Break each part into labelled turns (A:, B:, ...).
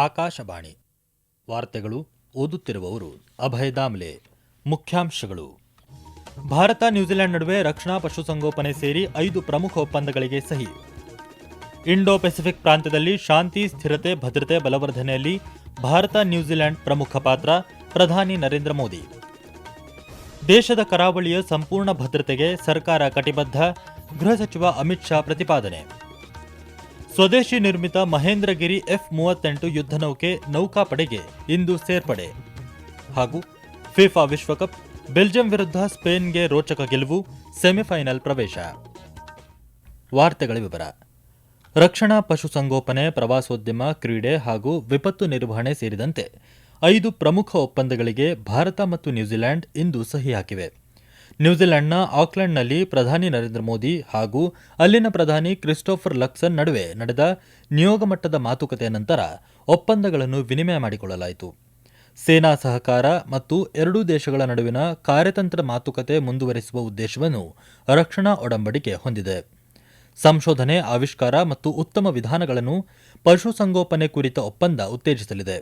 A: ಆಕಾಶವಾಣಿ ವಾರ್ತೆಗಳು. ಓದುತ್ತಿರುವವರು ಅಭಯ ದಾಮ್ಲೆ. ಮುಖ್ಯಾಂಶಗಳು: ಭಾರತ ನ್ಯೂಜಿಲೆಂಡ್ ನಡುವೆ ರಕ್ಷಣಾ ಪಶುಸಂಗೋಪನೆ ಸೇರಿ 5 ಪ್ರಮುಖ ಒಪ್ಪಂದಗಳಿಗೆ ಸಹಿ. ಇಂಡೋ ಪೆಸಿಫಿಕ್ ಪ್ರಾಂತ್ಯದಲ್ಲಿ ಶಾಂತಿ, ಸ್ಥಿರತೆ, ಭದ್ರತೆ ಬಲವರ್ಧನೆಯಲ್ಲಿ ಭಾರತ ನ್ಯೂಜಿಲೆಂಡ್ ಪ್ರಮುಖ ಪಾತ್ರ. ಪ್ರಧಾನಿ ನರೇಂದ್ರ ಮೋದಿ. ದೇಶದ ಕರಾವಳಿಯ ಸಂಪೂರ್ಣ ಭದ್ರತೆಗೆ ಸರ್ಕಾರ ಕಟಿಬದ್ಧ. ಗೃಹ ಸಚಿವ ಅಮಿತ್ ಶಾ ಪ್ರತಿಪಾದನೆ. ಸ್ವದೇಶಿ ನಿರ್ಮಿತ ಮಹೇಂದ್ರಗಿರಿ F-38 ಯುದ್ಧ ನೌಕೆ ನೌಕಾಪಡೆಗೆ ಇಂದು ಸೇರ್ಪಡೆ. ಹಾಗೂ ಫಿಫಾ ವಿಶ್ವಕಪ್, ಬೆಲ್ಜಿಯಂ ವಿರುದ್ಧ ಸ್ಪೇನ್ಗೆ ರೋಚಕ ಗೆಲುವು, ಸೆಮಿಫೈನಲ್ ಪ್ರವೇಶ. ವಾರ್ತೆಗಳ ವಿವರ. ರಕ್ಷಣಾ ಪಶುಸಂಗೋಪನೆ, ಪ್ರವಾಸೋದ್ಯಮ, ಕ್ರೀಡೆ ಹಾಗೂ ವಿಪತ್ತು ನಿರ್ವಹಣೆ ಸೇರಿದಂತೆ 5 ಪ್ರಮುಖ ಒಪ್ಪಂದಗಳಿಗೆ ಭಾರತ ಮತ್ತು ನ್ಯೂಜಿಲೆಂಡ್ ಇಂದು ಸಹಿ ಹಾಕಿವೆ. ನ್ಯೂಜಿಲೆಂಡ್ನ ಆಕ್ಲೆಂಡ್ನಲ್ಲಿ ಪ್ರಧಾನಿ ನರೇಂದ್ರ ಮೋದಿ ಹಾಗೂ ಅಲ್ಲಿನ ಪ್ರಧಾನಿ ಕ್ರಿಸ್ಟೋಫರ್ ಲಕ್ಸನ್ ನಡುವೆ ನಡೆದ ನಿಯೋಗ ಮಟ್ಟದ ಮಾತುಕತೆಯ ನಂತರ ಒಪ್ಪಂದಗಳನ್ನು ವಿನಿಮಯ ಮಾಡಿಕೊಳ್ಳಲಾಯಿತು. ಸೇನಾ ಸಹಕಾರ ಮತ್ತು ಎರಡೂ ದೇಶಗಳ ನಡುವಿನ ಕಾರ್ಯತಂತ್ರ ಮಾತುಕತೆ ಮುಂದುವರಿಸುವ ಉದ್ದೇಶವನ್ನು ರಕ್ಷಣಾ ಒಡಂಬಡಿಕೆ ಹೊಂದಿದೆ. ಸಂಶೋಧನೆ, ಆವಿಷ್ಕಾರ ಮತ್ತು ಉತ್ತಮ ವಿಧಾನಗಳನ್ನು ಪಶುಸಂಗೋಪನೆ ಕುರಿತ ಒಪ್ಪಂದ ಉತ್ತೇಜಿಸಲಿದೆ.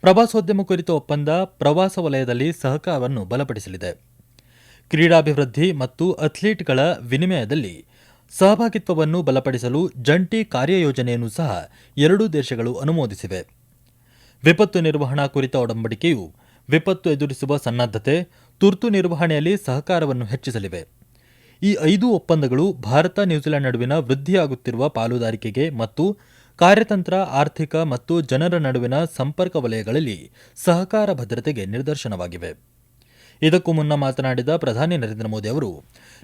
A: ಪ್ರವಾಸೋದ್ಯಮ ಕುರಿತ ಒಪ್ಪಂದ ಪ್ರವಾಸ ವಲಯದಲ್ಲಿ ಸಹಕಾರವನ್ನು ಬಲಪಡಿಸಲಿದೆ. ಕ್ರೀಡಾಭಿವೃದ್ಧಿ ಮತ್ತು ಅಥ್ಲೀಟ್ಗಳ ವಿನಿಮಯದಲ್ಲಿ ಸಹಭಾಗಿತ್ವವನ್ನು ಬಲಪಡಿಸಲು ಜಂಟಿ ಕಾರ್ಯಯೋಜನೆಯನ್ನು ಸಹ ಎರಡೂ ದೇಶಗಳು ಅನುಮೋದಿಸಿವೆ. ವಿಪತ್ತು ನಿರ್ವಹಣಾ ಕುರಿತ ಒಡಂಬಡಿಕೆಯು ವಿಪತ್ತು ಎದುರಿಸುವ ಸನ್ನದ್ಧತೆ, ತುರ್ತು ನಿರ್ವಹಣೆಯಲ್ಲಿ ಸಹಕಾರವನ್ನು ಹೆಚ್ಚಿಸಲಿವೆ. ಈ 5 ಒಪ್ಪಂದಗಳು ಭಾರತ ನ್ಯೂಜಿಲೆಂಡ್ ನಡುವಿನ ವೃದ್ಧಿಯಾಗುತ್ತಿರುವ ಪಾಲುದಾರಿಕೆಗೆ ಮತ್ತು ಕಾರ್ಯತಂತ್ರ, ಆರ್ಥಿಕ ಮತ್ತು ಜನರ ನಡುವಿನ ಸಂಪರ್ಕ ವಲಯಗಳಲ್ಲಿ ಸಹಕಾರ ಭದ್ರತೆಗೆ ನಿದರ್ಶನವಾಗಿವೆ. ಇದಕ್ಕೂ ಮುನ್ನ ಮಾತನಾಡಿದ ಪ್ರಧಾನಿ ನರೇಂದ್ರ ಮೋದಿ ಅವರು,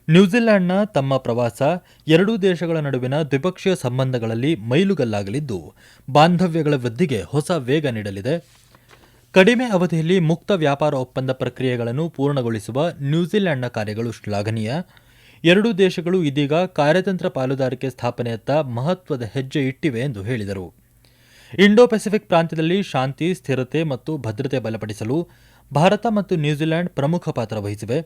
A: ನ್ಯೂಜಿಲೆಂಡ್ನ ತಮ್ಮ ಪ್ರವಾಸ ಎರಡೂ ದೇಶಗಳ ನಡುವಿನ ದ್ವಿಪಕ್ಷೀಯ ಸಂಬಂಧಗಳಲ್ಲಿ ಮೈಲುಗಲ್ಲಾಗಲಿದ್ದು, ಬಾಂಧವ್ಯಗಳ ವೃದ್ಧಿಗೆ ಹೊಸ ವೇಗ ನೀಡಲಿದೆ. ಕಡಿಮೆ ಅವಧಿಯಲ್ಲಿ ಮುಕ್ತ ವ್ಯಾಪಾರ ಒಪ್ಪಂದ ಪ್ರಕ್ರಿಯೆಗಳನ್ನು ಪೂರ್ಣಗೊಳಿಸುವ ನ್ಯೂಜಿಲೆಂಡ್ನ ಕಾರ್ಯಗಳು ಶ್ಲಾಘನೀಯ. ಎರಡೂ ದೇಶಗಳು ಇದೀಗ ಕಾರ್ಯತಂತ್ರ ಪಾಲುದಾರಿಕೆ ಸ್ಥಾಪನೆಯತ್ತ ಮಹತ್ವದ ಹೆಜ್ಜೆ ಇಟ್ಟಿವೆ ಎಂದು ಹೇಳಿದರು. ಇಂಡೋ ಪೆಸಿಫಿಕ್ ಪ್ರಾಂತ್ಯದಲ್ಲಿ ಶಾಂತಿ, ಸ್ಥಿರತೆ ಮತ್ತು ಭದ್ರತೆ ಬಲಪಡಿಸಲು ಭಾರತ ಮತ್ತು ನ್ಯೂಜಿಲೆಂಡ್ ಪ್ರಮುಖ ಪಾತ್ರ ವಹಿಸಿವೆ.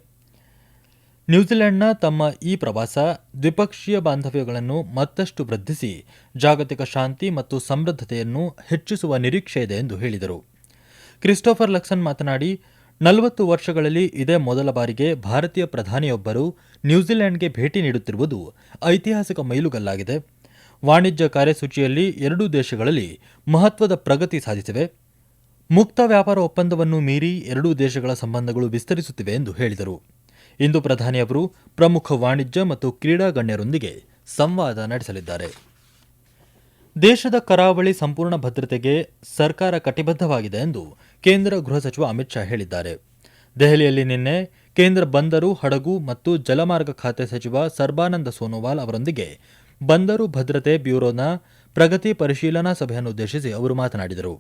A: ನ್ಯೂಜಿಲೆಂಡ್ನ ತಮ್ಮ ಈ ಪ್ರವಾಸ ದ್ವಿಪಕ್ಷೀಯ ಬಾಂಧವ್ಯಗಳನ್ನು ಮತ್ತಷ್ಟು ವೃದ್ಧಿಸಿ ಜಾಗತಿಕ ಶಾಂತಿ ಮತ್ತು ಸಮೃದ್ಧತೆಯನ್ನು ಹೆಚ್ಚಿಸುವ ನಿರೀಕ್ಷೆಯಿದೆ ಎಂದು ಹೇಳಿದರು. ಕ್ರಿಸ್ಟೋಫರ್ ಲಕ್ಸನ್ ಮಾತನಾಡಿ, 40 ವರ್ಷಗಳಲ್ಲಿ ಇದೇ ಮೊದಲ ಬಾರಿಗೆ ಭಾರತೀಯ ಪ್ರಧಾನಿಯೊಬ್ಬರು ನ್ಯೂಜಿಲೆಂಡ್ಗೆ ಭೇಟಿ ನೀಡುತ್ತಿರುವುದು ಐತಿಹಾಸಿಕ ಮೈಲುಗಲ್ಲಾಗಿದೆ. ವಾಣಿಜ್ಯ ಕಾರ್ಯಸೂಚಿಯಲ್ಲಿ ಎರಡೂ ದೇಶಗಳಲ್ಲಿ ಮಹತ್ವದ ಪ್ರಗತಿ ಸಾಧಿಸಿವೆ. ಮುಕ್ತ ವ್ಯಾಪಾರ ಒಪ್ಪಂದವನ್ನು ಮೀರಿ ಎರಡೂ ದೇಶಗಳ ಸಂಬಂಧಗಳು ವಿಸ್ತರಿಸುತ್ತಿವೆ ಎಂದು ಹೇಳಿದರು. ಇಂದು ಪ್ರಧಾನಿಯವರು ಪ್ರಮುಖ ವಾಣಿಜ್ಯ ಮತ್ತು ಕ್ರೀಡಾ ಗಣ್ಯರೊಂದಿಗೆ ಸಂವಾದ ನಡೆಸಲಿದ್ದಾರೆ. ದೇಶದ ಕರಾವಳಿ ಸಂಪೂರ್ಣ ಭದ್ರತೆಗೆ ಸರ್ಕಾರ ಕಟಿಬದ್ಧವಾಗಿದೆ ಎಂದು ಕೇಂದ್ರ ಗೃಹ ಸಚಿವ ಅಮಿತ್ ಶಾ ಹೇಳಿದ್ದಾರೆ. ದೆಹಲಿಯಲ್ಲಿ ನಿನ್ನೆ ಕೇಂದ್ರ ಬಂದರು, ಹಡಗು ಮತ್ತು ಜಲಮಾರ್ಗ ಖಾತೆ ಸಚಿವ ಸರ್ಬಾನಂದ ಸೋನೋವಾಲ್ ಅವರೊಂದಿಗೆ ಬಂದರು ಭದ್ರತೆ ಬ್ಯೂರೋನ ಪ್ರಗತಿ ಪರಿಶೀಲನಾ ಸಭೆಯನ್ನುದ್ದೇಶಿಸಿ ಅವರು ಮಾತನಾಡಿದರು.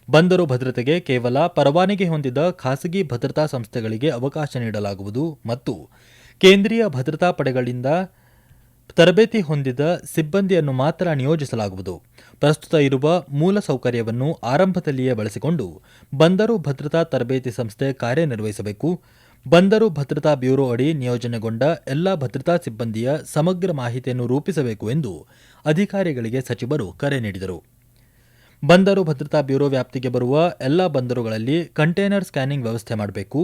A: ಬಂದರು ಭದ್ರತೆಗೆ ಕೇವಲ ಪರವಾನಗಿ ಹೊಂದಿದ ಖಾಸಗಿ ಭದ್ರತಾ ಸಂಸ್ಥೆಗಳಿಗೆ ಅವಕಾಶ ನೀಡಲಾಗುವುದು ಮತ್ತು ಕೇಂದ್ರೀಯ ಭದ್ರತಾ ಪಡೆಗಳಿಂದ ತರಬೇತಿ ಹೊಂದಿದ ಸಿಬ್ಬಂದಿಯನ್ನು ಮಾತ್ರ ನಿಯೋಜಿಸಲಾಗುವುದು. ಪ್ರಸ್ತುತ ಇರುವ ಮೂಲ ಸೌಕರ್ಯವನ್ನು ಆರಂಭದಲ್ಲಿಯೇ ಬಳಸಿಕೊಂಡು ಬಂದರು ಭದ್ರತಾ ತರಬೇತಿ ಸಂಸ್ಥೆ ಕಾರ್ಯನಿರ್ವಹಿಸಬೇಕು. ಬಂದರು ಭದ್ರತಾ ಬ್ಯೂರೋ ಅಡಿ ನಿಯೋಜನೆಗೊಂಡ ಎಲ್ಲಾ ಭದ್ರತಾ ಸಿಬ್ಬಂದಿಯ ಸಮಗ್ರ ಮಾಹಿತಿಯನ್ನು ರೂಪಿಸಬೇಕು ಎಂದು ಅಧಿಕಾರಿಗಳಿಗೆ ಸಚಿವರು ಕರೆ ನೀಡಿದರು. ಬಂದರು ಭದ್ರತಾ ಬ್ಯೂರೋ ವ್ಯಾಪ್ತಿಗೆ ಬರುವ ಎಲ್ಲಾ ಬಂದರುಗಳಲ್ಲಿ ಕಂಟೈನರ್ ಸ್ಕ್ಯಾನಿಂಗ್ ವ್ಯವಸ್ಥೆ ಮಾಡಬೇಕು.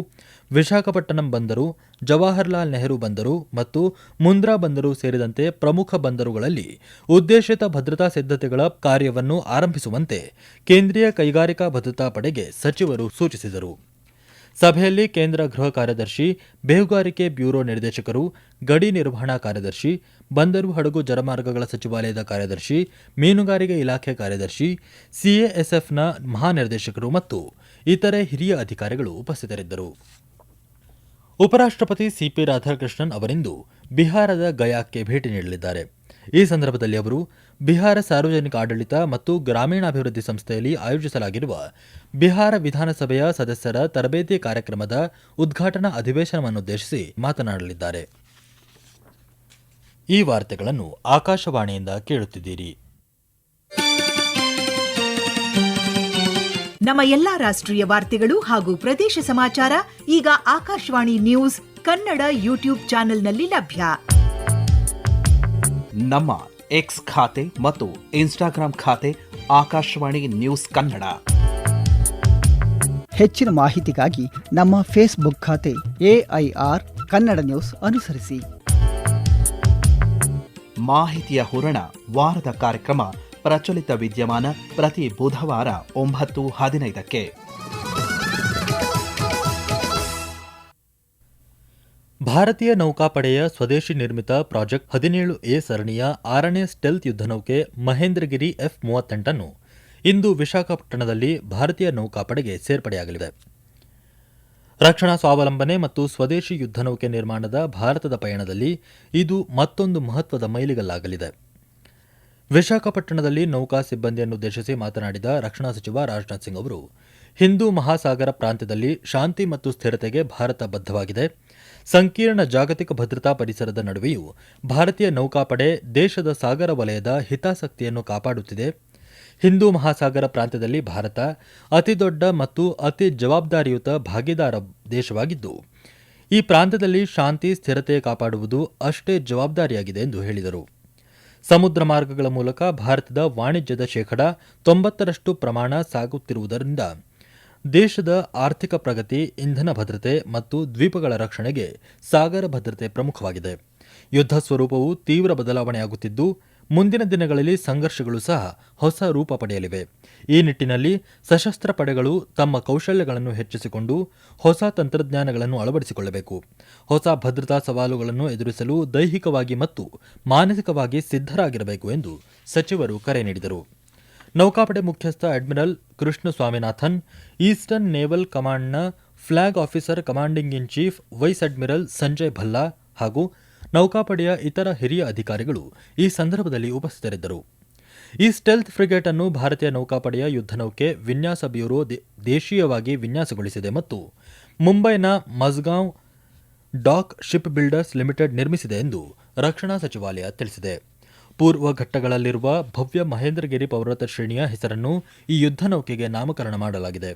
A: ವಿಶಾಖಪಟ್ಟಣಂ ಬಂದರು, ಜವಾಹರ್ಲಾಲ್ ನೆಹರು ಬಂದರು ಮತ್ತು ಮುಂದ್ರಾ ಬಂದರು ಸೇರಿದಂತೆ ಪ್ರಮುಖ ಬಂದರುಗಳಲ್ಲಿ ಉದ್ದೇಶಿತ ಭದ್ರತಾ ಸಿದ್ಧತೆಗಳ ಕಾರ್ಯವನ್ನು ಆರಂಭಿಸುವಂತೆ ಕೇಂದ್ರೀಯ ಕೈಗಾರಿಕಾ ಭದ್ರತಾ ಪಡೆಗೆ ಸಚಿವರು ಸೂಚಿಸಿದರು. ಸಭೆಯಲ್ಲಿ ಕೇಂದ್ರ ಗೃಹ ಕಾರ್ಯದರ್ಶಿ, ಬೇಹುಗಾರಿಕೆ ಬ್ಯೂರೋ ನಿರ್ದೇಶಕರು, ಗಡಿ ನಿರ್ವಹಣಾ ಕಾರ್ಯದರ್ಶಿ, ಬಂದರು ಹಡಗು ಜಲಮಾರ್ಗಗಳ ಸಚಿವಾಲಯದ ಕಾರ್ಯದರ್ಶಿ, ಮೀನುಗಾರಿಕೆ ಇಲಾಖೆ ಕಾರ್ಯದರ್ಶಿ, ಸಿಎಎಸ್ಎಫ್ನ ಮಹಾನಿರ್ದೇಶಕರು ಮತ್ತು ಇತರೆ ಹಿರಿಯ ಅಧಿಕಾರಿಗಳು ಉಪಸ್ಥಿತರಿದ್ದರು. ಉಪರಾಷ್ಟ್ರಪತಿ ಸಿಪಿ ರಾಧಾಕೃಷ್ಣನ್ ಅವರಿಂದು ಬಿಹಾರದ ಗಯಾಕ್ಕೆ ಭೇಟಿ ನೀಡಲಿದ್ದಾರೆ. ಈ ಸಂದರ್ಭದಲ್ಲಿ ಅವರು ಬಿಹಾರ ಸಾರ್ವಜನಿಕ ಆಡಳಿತ ಮತ್ತು ಗ್ರಾಮೀಣಾಭಿವೃದ್ಧಿ ಸಂಸ್ಥೆಯಲ್ಲಿ ಆಯೋಜಿಸಲಾಗಿರುವ ಬಿಹಾರ ವಿಧಾನಸಭೆಯ ಸದಸ್ಯರ ತರಬೇತಿ ಕಾರ್ಯಕ್ರಮದ ಉದ್ಘಾಟನಾ ಅಧಿವೇಶನವನ್ನುದ್ದೇಶಿಸಿ ಮಾತನಾಡಲಿದ್ದಾರೆ. ಈ ವಾರ್ತೆಗಳನ್ನು ಆಕಾಶವಾಣಿಯಿಂದ ಕೇಳುತ್ತಿದ್ದೀರಿ.
B: ನಮ್ಮ ಎಲ್ಲಾ ರಾಷ್ಟ್ರೀಯ ವಾರ್ತೆಗಳು ಹಾಗೂ ಪ್ರದೇಶ ಸಮಾಚಾರ ಈಗ ಆಕಾಶವಾಣಿ ನ್ಯೂಸ್ ಕನ್ನಡ ಯೂಟ್ಯೂಬ್ ಚಾನೆಲ್ನಲ್ಲಿ ಲಭ್ಯ.
C: ನಮ್ಮ ಎಕ್ಸ್ ಖಾತೆ ಮತ್ತು ಇನ್ಸ್ಟಾಗ್ರಾಂ ಖಾತೆ ಆಕಾಶವಾಣಿ ನ್ಯೂಸ್ ಕನ್ನಡ.
D: ಹೆಚ್ಚಿನ ಮಾಹಿತಿಗಾಗಿ ನಮ್ಮ ಫೇಸ್ಬುಕ್ ಖಾತೆ AIR ಕನ್ನಡ ನ್ಯೂಸ್ ಅನುಸರಿಸಿ.
C: ಮಾಹಿತಿಯ ಹೂರಣ ವಾರದ ಕಾರ್ಯಕ್ರಮ ಪ್ರಚಲಿತ ವಿದ್ಯಮಾನ ಪ್ರತಿ ಬುಧವಾರ 9:15.
A: ಭಾರತೀಯ ನೌಕಾಪಡೆಯ ಸ್ವದೇಶಿ ನಿರ್ಮಿತ ಪ್ರಾಜೆಕ್ಟ್ 17A ಸರಣಿಯ 6ನೇ ಸ್ಟೆಲ್ತ್ ಯುದ್ಧನೌಕೆ ಮಹೇಂದ್ರಗಿರಿ F-38 ಅನ್ನು ಇಂದು ವಿಶಾಖಪಟ್ಟಣದಲ್ಲಿ ಭಾರತೀಯ ನೌಕಾಪಡೆಗೆ ಸೇರ್ಪಡೆಯಾಗಲಿದೆ. ರಕ್ಷಣಾ ಸ್ವಾವಲಂಬನೆ ಮತ್ತು ಸ್ವದೇಶಿ ಯುದ್ಧನೌಕೆ ನಿರ್ಮಾಣದ ಭಾರತದ ಪಯಣದಲ್ಲಿ ಇದು ಮತ್ತೊಂದು ಮಹತ್ವದ ಮೈಲಿಗಲ್ಲಾಗಲಿದೆ. ವಿಶಾಖಪಟ್ಟಣದಲ್ಲಿ ನೌಕಾ ಸಿಬ್ಬಂದಿಯನ್ನುದ್ದೇಶಿಸಿ ಮಾತನಾಡಿದ ರಕ್ಷಣಾ ಸಚಿವ ರಾಜನಾಥ್ ಸಿಂಗ್ ಅವರು, ಹಿಂದೂ ಮಹಾಸಾಗರ ಪ್ರಾಂತ್ಯದಲ್ಲಿ ಶಾಂತಿ ಮತ್ತು ಸ್ಥಿರತೆಗೆ ಭಾರತ ಬದ್ಧವಾಗಿದೆ. ಸಂಕೀರ್ಣ ಜಾಗತಿಕ ಭದ್ರತಾ ಪರಿಸರದ ನಡುವೆಯೂ ಭಾರತೀಯ ನೌಕಾಪಡೆ ದೇಶದ ಸಾಗರ ವಲಯದ ಹಿತಾಸಕ್ತಿಯನ್ನು ಕಾಪಾಡುತ್ತಿದೆ. ಹಿಂದೂ ಮಹಾಸಾಗರ ಪ್ರಾಂತ್ಯದಲ್ಲಿ ಭಾರತ ಅತಿದೊಡ್ಡ ಮತ್ತು ಅತಿ ಜವಾಬ್ದಾರಿಯುತ ಭಾಗೀದಾರ ದೇಶವಾಗಿದ್ದು, ಈ ಪ್ರಾಂತ್ಯದಲ್ಲಿ ಶಾಂತಿ ಸ್ಥಿರತೆ ಕಾಪಾಡುವುದು ಅಷ್ಟೇ ಜವಾಬ್ದಾರಿಯಾಗಿದೆ ಎಂದು ಹೇಳಿದರು. ಸಮುದ್ರ ಮಾರ್ಗಗಳ ಮೂಲಕ ಭಾರತದ ವಾಣಿಜ್ಯದ 90% ಪ್ರಮಾಣ ಸಾಗುತ್ತಿರುವುದರಿಂದ ದೇಶದ ಆರ್ಥಿಕ ಪ್ರಗತಿ, ಇಂಧನ ಭದ್ರತೆ ಮತ್ತು ದ್ವೀಪಗಳ ರಕ್ಷಣೆಗೆ ಸಾಗರ ಭದ್ರತೆ ಪ್ರಮುಖವಾಗಿದೆ. ಯುದ್ಧ ಸ್ವರೂಪವು ತೀವ್ರ ಬದಲಾವಣೆಯಾಗುತ್ತಿದ್ದು, ಮುಂದಿನ ದಿನಗಳಲ್ಲಿ ಸಂಘರ್ಷಗಳು ಸಹ ಹೊಸ ರೂಪ ಪಡೆಯಲಿವೆ. ಈ ನಿಟ್ಟಿನಲ್ಲಿ ಸಶಸ್ತ್ರ ಪಡೆಗಳು ತಮ್ಮ ಕೌಶಲ್ಯಗಳನ್ನು ಹೆಚ್ಚಿಸಿಕೊಂಡು ಹೊಸ ತಂತ್ರಜ್ಞಾನಗಳನ್ನು ಅಳವಡಿಸಿಕೊಳ್ಳಬೇಕು. ಹೊಸ ಭದ್ರತಾ ಸವಾಲುಗಳನ್ನು ಎದುರಿಸಲು ದೈಹಿಕವಾಗಿ ಮತ್ತು ಮಾನಸಿಕವಾಗಿ ಸಿದ್ಧರಾಗಿರಬೇಕು ಎಂದು ಸಚಿವರು ಕರೆ ನೀಡಿದರು. ನೌಕಾಪಡೆ ಮುಖ್ಯಸ್ಥ admiral Krishna Swaminathan, eastern naval ಕಮಾಂಡ್ನ flag officer commanding in chief vice admiral Sanjay Bhalla ಹಾಗೂ ನೌಕಾಪಡೆಯ ಇತರ ಹಿರಿಯ ಅಧಿಕಾರಿಗಳು ಈ ಸಂದರ್ಭದಲ್ಲಿ ಉಪಸ್ಥಿತರಿದ್ದರು. ಈ ಸ್ಟೆಲ್ತ್ ಫ್ರಿಗೇಟ್ ಅನ್ನು ಭಾರತೀಯ ನೌಕಾಪಡೆಯ ಯುದ್ಧನೌಕೆ ವಿನ್ಯಾಸ ಬ್ಯೂರೋ ದೇಶೀಯವಾಗಿ ವಿನ್ಯಾಸಗೊಳಿಸಿದೆ ಮತ್ತು ಮುಂಬೈನ Mazagon dock ship builders limited ನಿರ್ಮಿಸಿದೆ ಎಂದು ರಕ್ಷಣಾ ಸಚಿವಾಲಯ ತಿಳಿಸಿದೆ. ಪೂರ್ವ ಘಟ್ಟಗಳಲ್ಲಿರುವ ಭವ್ಯ ಮಹೇಂದ್ರಗಿರಿ ಪರ್ವತ ಶ್ರೇಣಿಯ ಹೆಸರನ್ನು ಈ ಯುದ್ಧನೌಕೆಗೆ ನಾಮಕರಣ ಮಾಡಲಾಗಿದೆ.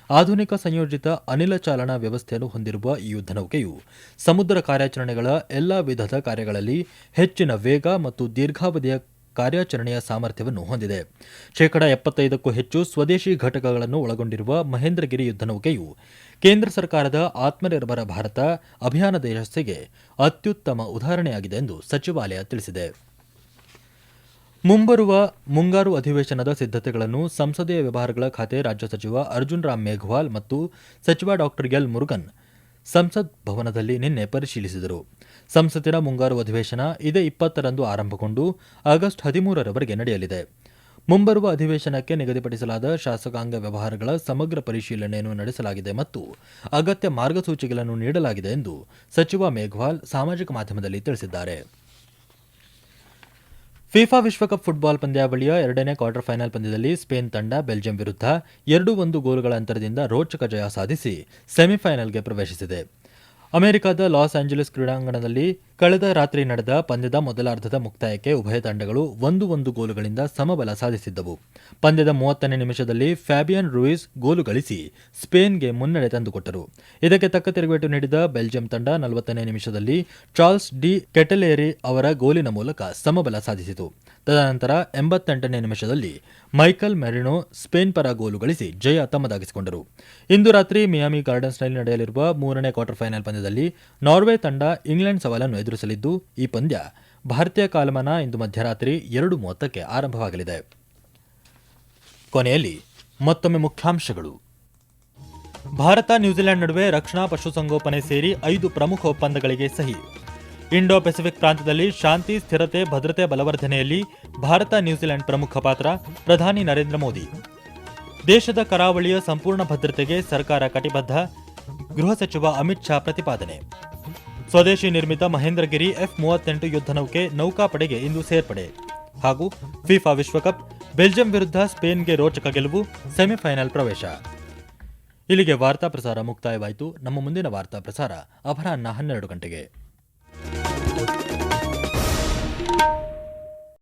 A: ಆಧುನಿಕ ಸಂಯೋಜಿತ ಅನಿಲ ಚಾಲನಾ ವ್ಯವಸ್ಥೆಯನ್ನು ಹೊಂದಿರುವ ಈ ಯುದ್ಧನೌಕೆಯು ಸಮುದ್ರ ಕಾರ್ಯಾಚರಣೆಗಳ ಎಲ್ಲಾ ವಿಧದ ಕಾರ್ಯಗಳಲ್ಲಿ ಹೆಚ್ಚಿನ ವೇಗ ಮತ್ತು ದೀರ್ಘಾವಧಿಯ ಕಾರ್ಯಾಚರಣೆಯ ಸಾಮರ್ಥ್ಯವನ್ನು ಹೊಂದಿದೆ. 75ಕ್ಕೂ ಹೆಚ್ಚು ಸ್ವದೇಶಿ ಘಟಕಗಳನ್ನು ಒಳಗೊಂಡಿರುವ ಮಹೇಂದ್ರಗಿರಿ ಯುದ್ಧನೌಕೆಯು ಕೇಂದ್ರ ಸರ್ಕಾರದ ಆತ್ಮನಿರ್ಭರ ಭಾರತ ಅಭಿಯಾನದ ಯಶಸ್ಸಿಗೆ ಅತ್ಯುತ್ತಮ ಉದಾಹರಣೆಯಾಗಿದೆ ಎಂದು ಸಚಿವಾಲಯ ತಿಳಿಸಿದೆ. ಮುಂಬರುವ ಮುಂಗಾರು ಅಧಿವೇಶನದ ಸಿದ್ಧತೆಗಳನ್ನು ಸಂಸದೀಯ ವ್ಯವಹಾರಗಳ ಖಾತೆ ರಾಜ್ಯ ಸಚಿವ ಅರ್ಜುನ್ ರಾಮ್ ಮೇಘವಾಲ್ ಮತ್ತು ಸಚಿವ ಡಾ ಎಲ್ ಮುರುಗನ್ ಸಂಸತ್ ಭವನದಲ್ಲಿ ನಿನ್ನೆ ಪರಿಶೀಲಿಸಿದರು. ಸಂಸತ್ತಿನ ಮುಂಗಾರು ಅಧಿವೇಶನ ಇದೇ 20ರಂದು ಆರಂಭಗೊಂಡು ಆಗಸ್ಟ್ 13ರವರೆಗೆ ನಡೆಯಲಿದೆ. ಮುಂಬರುವ ಅಧಿವೇಶನಕ್ಕೆ ನಿಗದಿಪಡಿಸಲಾದ ಶಾಸಕಾಂಗ ವ್ಯವಹಾರಗಳ ಸಮಗ್ರ ಪರಿಶೀಲನೆಯನ್ನು ನಡೆಸಲಾಗಿದೆ ಮತ್ತು ಅಗತ್ಯ ಮಾರ್ಗಸೂಚಿಗಳನ್ನು ನೀಡಲಾಗಿದೆ ಎಂದು ಸಚಿವ ಮೇಘವಾಲ್ ಸಾಮಾಜಿಕ ಮಾಧ್ಯಮದಲ್ಲಿ ತಿಳಿಸಿದ್ದಾರೆ. ಫಿಫಾ ವಿಶ್ವಕಪ್ ಫುಟ್ಬಾಲ್ ಪಂದ್ಯಾವಳಿಯ 2ನೇ ಕ್ವಾರ್ಟರ್ ಫೈನಲ್ ಪಂದ್ಯದಲ್ಲಿ ಸ್ಪೇನ್ ತಂಡ ಬೆಲ್ಜಿಯಂ ವಿರುದ್ಧ 2-1 ಗೋಲುಗಳ ಅಂತರದಿಂದ ರೋಚಕ ಜಯ ಸಾಧಿಸಿ ಸೆಮಿಫೈನಲ್ಗೆ ಪ್ರವೇಶಿಸಿದೆ. ಅಮೆರಿಕದ ಲಾಸ್ ಆಂಜಲೀಸ್ ಕ್ರೀಡಾಂಗಣದಲ್ಲಿ ಕಳೆದ ರಾತ್ರಿ ನಡೆದ ಪಂದ್ಯದ ಮೊದಲಾರ್ಧದ ಮುಕ್ತಾಯಕ್ಕೆ ಉಭಯ ತಂಡಗಳು 1-1 ಗೋಲುಗಳಿಂದ ಸಮಬಲ ಸಾಧಿಸಿದ್ದವು. ಪಂದ್ಯದ 30ನೇ ನಿಮಿಷದಲ್ಲಿ ಫ್ಯಾಬಿಯನ್ ರೂಯಿಸ್ ಗೋಲು ಗಳಿಸಿ ಸ್ಪೇನ್ಗೆ ಮುನ್ನಡೆ ತಂದುಕೊಟ್ಟರು. ಇದಕ್ಕೆ ತಕ್ಕ ತಿರುಗೇಟು ನೀಡಿದ ಬೆಲ್ಜಿಯಂ ತಂಡ 40ನೇ ನಿಮಿಷದಲ್ಲಿ ಚಾರ್ಲ್ಸ್ ಡಿ ಕೆಟಲೇರಿ ಅವರ ಗೋಲಿನ ಮೂಲಕ ಸಮಬಲ ಸಾಧಿಸಿತು. ತದನಂತರ 88ನೇ ನಿಮಿಷದಲ್ಲಿ ಮೈಕಲ್ ಮೆರಿನೋ ಸ್ಪೇನ್ ಪರ ಗೋಲು ಗಳಿಸಿ ಜಯ ತಮ್ಮದಾಗಿಸಿಕೊಂಡರು. ಇಂದು ರಾತ್ರಿ ಮಿಯಾಮಿ ಗಾರ್ಡನ್ಸ್ನಲ್ಲಿ ನಡೆಯಲಿರುವ 3ನೇ ಕ್ವಾರ್ಟರ್ ಫೈನಲ್ ಪಂದ್ಯದಲ್ಲಿ ನಾರ್ವೆ ತಂಡ ಇಂಗ್ಲೆಂಡ್ ಸವಾಲನ್ನು ಎದುರಿಸಲಿದ್ದು, ಈ ಪಂದ್ಯ ಭಾರತೀಯ ಕಾಲಮಾನ ಇಂದು ಮಧ್ಯರಾತ್ರಿ 2:30ಕ್ಕೆ ಆರಂಭವಾಗಲಿದೆ. ಕೊನೆಯಲ್ಲಿ ಮತ್ತೊಮ್ಮೆ ಮುಖ್ಯಾಂಶಗಳು. ಭಾರತ ನ್ಯೂಜಿಲೆಂಡ್ ನಡುವೆ ರಕ್ಷಣಾ ಪಶುಸಂಗೋಪನೆ ಸೇರಿ 5 ಪ್ರಮುಖ ಒಪ್ಪಂದಗಳಿಗೆ ಸಹಿ. ಇಂಡೋ ಪೆಸಿಫಿಕ್ ಪ್ರಾಂತ್ಯದಲ್ಲಿ ಶಾಂತಿ, ಸ್ಥಿರತೆ, ಭದ್ರತೆ ಬಲವರ್ಧನೆಯಲ್ಲಿ ಭಾರತ ನ್ಯೂಜಿಲೆಂಡ್ ಪ್ರಮುಖ ಪಾತ್ರ. ಪ್ರಧಾನಿ ನರೇಂದ್ರ ಮೋದಿ. ದೇಶದ ಕರಾವಳಿಯ ಸಂಪೂರ್ಣ ಭದ್ರತೆಗೆ ಸರ್ಕಾರ ಕಟಿಬದ್ಧ. ಗೃಹ ಸಚಿವ ಅಮಿತ್ ಶಾ ಪ್ರತಿಪಾದನೆ. ಸ್ವದೇಶಿ ನಿರ್ಮಿತ ಮಹೇಂದ್ರಗಿರಿ F-38 ಯುದ್ಧನೌಕೆ ನೌಕಾಪಡೆಗೆ ಇಂದು ಸೇರ್ಪಡೆ. ಹಾಗೂ ಫಿಫಾ ವಿಶ್ವಕಪ್ ಬೆಲ್ಜಿಯಂ ವಿರುದ್ಧ ಸ್ಪೇನ್ಗೆ ರೋಚಕ ಗೆಲುವು, ಸೆಮಿಫೈನಲ್ ಪ್ರವೇಶ. ಇಲ್ಲಿಗೆ ವಾರ್ತಾ ಪ್ರಸಾರ ಮುಕ್ತಾಯವಾಯಿತು. ನಮ್ಮ ಮುಂದಿನ ವಾರ್ತಾ ಪ್ರಸಾರ ಅಪರಾಹ್ನ 12 ಗಂಟೆಗೆ.